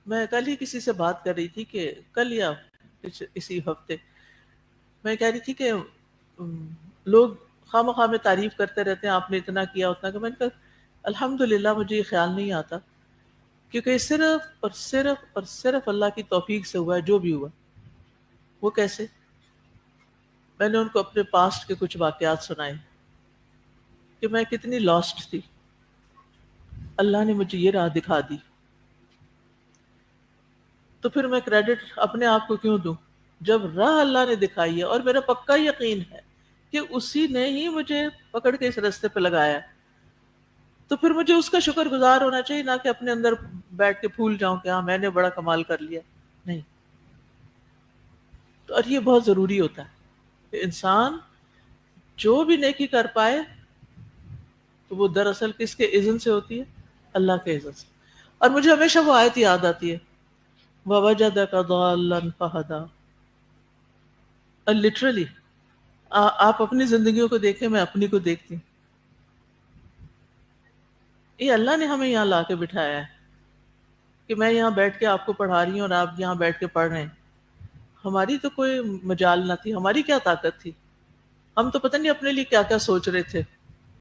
میں کل ہی کسی سے بات کر رہی تھی کہ کل یا اسی ہفتے میں کہہ رہی تھی کہ لوگ خواہ مخواہ میں تعریف کرتے رہتے ہیں، آپ نے اتنا کیا اتنا کیا. میں نے کہا الحمدللہ مجھے یہ خیال نہیں آتا، کیونکہ صرف اللہ کی توفیق سے ہوا ہے جو بھی ہوا. وہ کیسے؟ میں نے ان کو اپنے پاسٹ کے کچھ واقعات سنائے کہ میں کتنی لاسٹ تھی، اللہ نے مجھے یہ راہ دکھا دی. تو پھر میں کریڈٹ اپنے آپ کو کیوں دوں جب راہ اللہ نے دکھائی ہے، اور میرا پکا یقین ہے کہ اسی نے ہی مجھے پکڑ کے اس راستے پہ لگایا ہے. تو پھر مجھے اس کا شکر گزار ہونا چاہیے، نہ کہ اپنے اندر بیٹھ کے پھول جاؤں کہ ہاں میں نے بڑا کمال کر لیا. نہیں. تو اور یہ بہت ضروری ہوتا ہے کہ انسان جو بھی نیکی کر پائے تو وہ دراصل کس کے اذن سے ہوتی ہے؟ اللہ کے اذن سے. اور مجھے ہمیشہ وہ آیت یاد آتی ہے، وَوَجَدَكَ ضَالًّا فَهَدَىٰ. اور لٹرلی آپ اپنی زندگیوں کو دیکھیں، میں اپنی کو دیکھتی ہوں. یہ اللہ نے ہمیں یہاں لا کے بٹھایا ہے کہ میں یہاں بیٹھ کے آپ کو پڑھا رہی ہوں اور آپ یہاں بیٹھ کے پڑھ رہے ہیں. ہماری تو کوئی مجال نہ تھی، ہماری کیا طاقت تھی. ہم تو پتہ نہیں اپنے لیے کیا کیا سوچ رہے تھے.